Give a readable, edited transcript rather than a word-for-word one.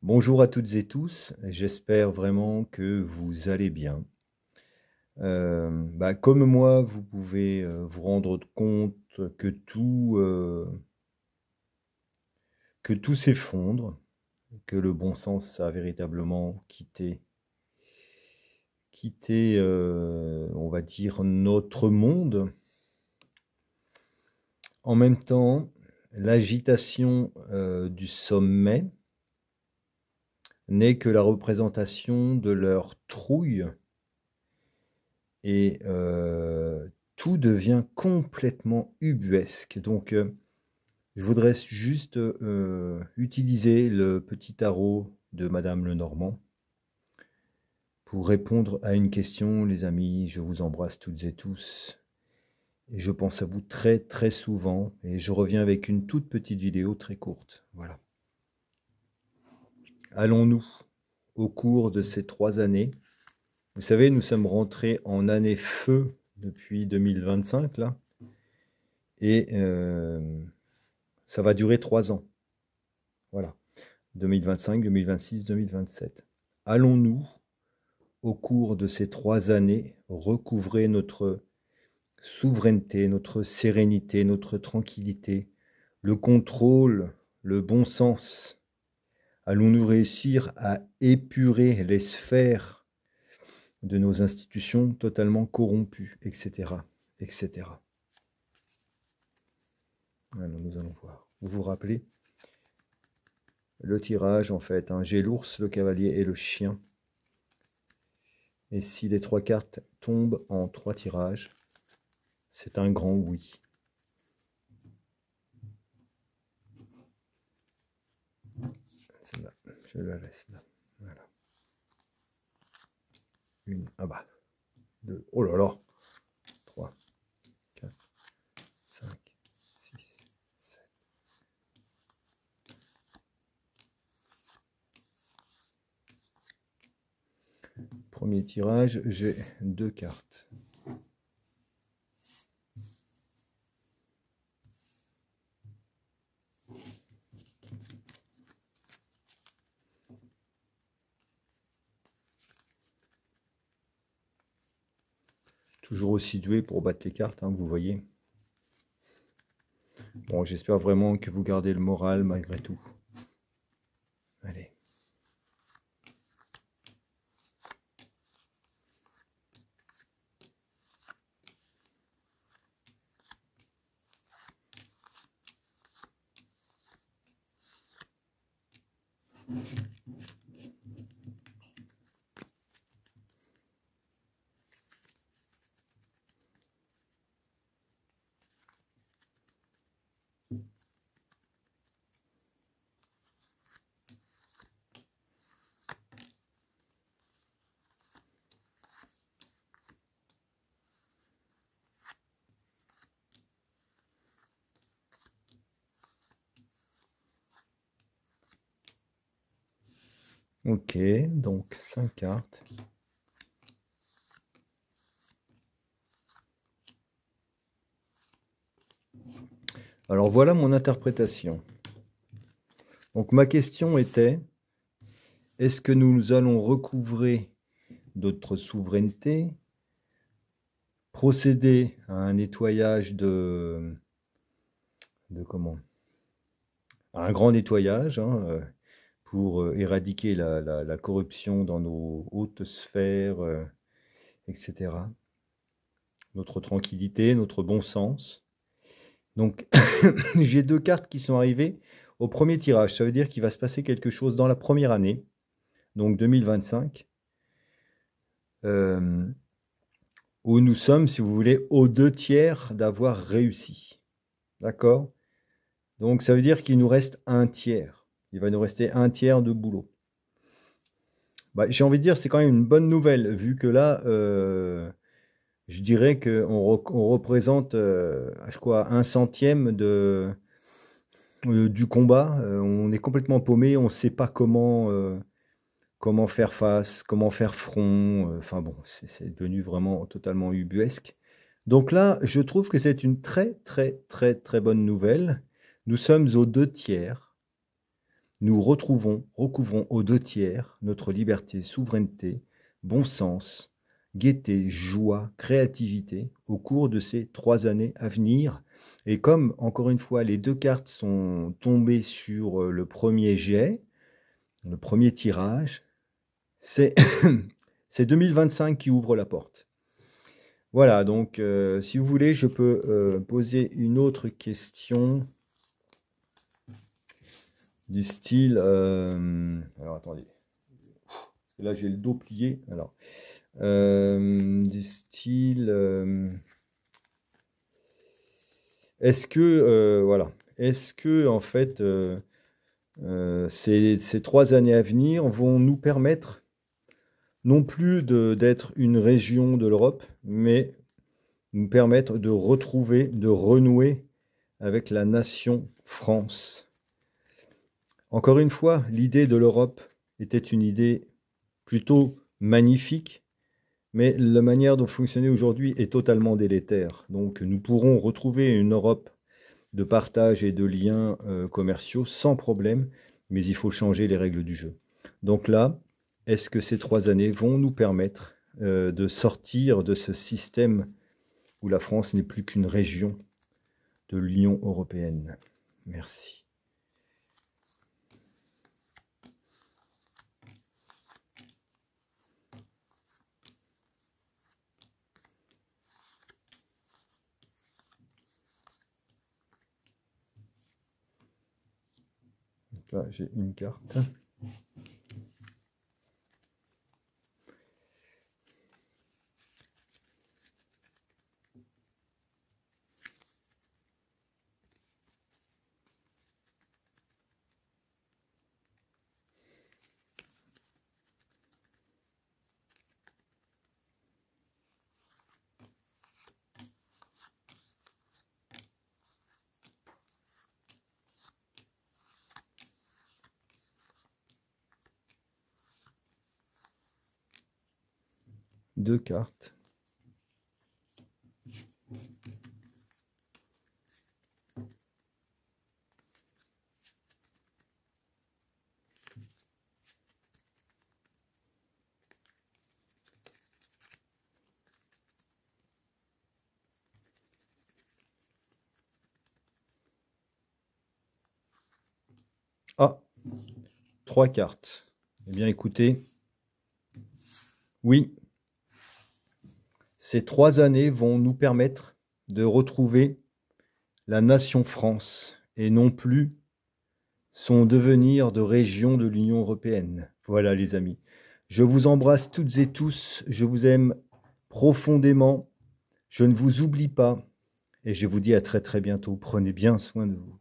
Bonjour à toutes et tous, j'espère vraiment que vous allez bien. Comme moi, vous pouvez vous rendre compte que tout s'effondre, que le bon sens a véritablement quitté, on va dire, notre monde. En même temps, l'agitation du sommet n'est que la représentation de leur trouille et tout devient complètement ubuesque. Donc, je voudrais juste utiliser le petit tarot de Madame Lenormand pour répondre à une question, les amis. Je vous embrasse toutes et tous. Et je pense à vous très très souvent. Et je reviens avec une toute petite vidéo très courte. Voilà. Allons-nous au cours de ces 3 années? Vous savez, nous sommes rentrés en année feu depuis 2025, là. Et ça va durer 3 ans. Voilà. 2025, 2026, 2027. Allons-nous, au cours de ces 3 années, recouvrer notre souveraineté, notre sérénité, notre tranquillité, le contrôle, le bon sens? Allons-nous réussir à épurer les sphères de nos institutions totalement corrompues, etc., etc. Alors, nous allons voir. Vous vous rappelez le tirage, en fait, hein, j'ai l'ours, le cavalier et le chien. Et si les 3 cartes tombent en 3 tirages, c'est un grand oui. Celle-là, je la laisse là. Voilà. Une, ah bah, 2, oh là là, 3, 4, 5, 6, 7. Premier tirage, j'ai 2 cartes. Toujours aussi doué pour battre les cartes, hein, vous voyez. Bon, j'espère vraiment que vous gardez le moral malgré tout. Allez. Ok, donc 5 cartes. Alors voilà mon interprétation. Donc ma question était, est-ce que nous allons recouvrer notre souveraineté, procéder à un nettoyage comment? À un grand nettoyage, hein, pour éradiquer la corruption dans nos hautes sphères, etc. Notre tranquillité, notre bon sens. Donc, j'ai 2 cartes qui sont arrivées au premier tirage. Ça veut dire qu'il va se passer quelque chose dans la première année, donc 2025, où nous sommes, si vous voulez, aux 2 tiers d'avoir réussi. D'accord? Donc, ça veut dire qu'il nous reste un tiers. Il va nous rester un tiers de boulot. J'ai envie de dire, c'est quand même une bonne nouvelle, vu que là, je dirais qu'on représente, je crois, 1/100 du combat. On est complètement paumé, on ne sait pas comment faire face, comment faire front. Enfin bon, c'est devenu vraiment totalement ubuesque. Donc là, je trouve que c'est une très très très très bonne nouvelle. Nous sommes aux 2 tiers. nous recouvrons aux 2/3 notre liberté, souveraineté, bon sens, gaieté, joie, créativité au cours de ces 3 années à venir. Et comme, encore une fois, les 2 cartes sont tombées sur le premier jet, le premier tirage, c'est 2025 qui ouvre la porte. Voilà, donc si vous voulez, je peux poser une autre question du style... alors attendez, là j'ai le dos plié. Alors, du style... est-ce que, voilà, est-ce que en fait, ces 3 années à venir vont nous permettre non plus d'être une région de l'Europe, mais nous permettre de retrouver, de renouer avec la nation France. Encore une fois, l'idée de l'Europe était une idée plutôt magnifique, mais la manière dont fonctionner aujourd'hui est totalement délétère. Donc nous pourrons retrouver une Europe de partage et de liens commerciaux sans problème, mais il faut changer les règles du jeu. Donc là, est-ce que ces 3 années vont nous permettre de sortir de ce système où la France n'est plus qu'une région de l'Union européenne? Merci. Donc là, j'ai une carte. Deux cartes. Ah, 3 cartes. Eh bien, écoutez, oui, ces 3 années vont nous permettre de retrouver la nation France et non plus son devenir de région de l'Union européenne. Voilà les amis. Je vous embrasse toutes et tous, je vous aime profondément, je ne vous oublie pas et je vous dis à très très bientôt. Prenez bien soin de vous.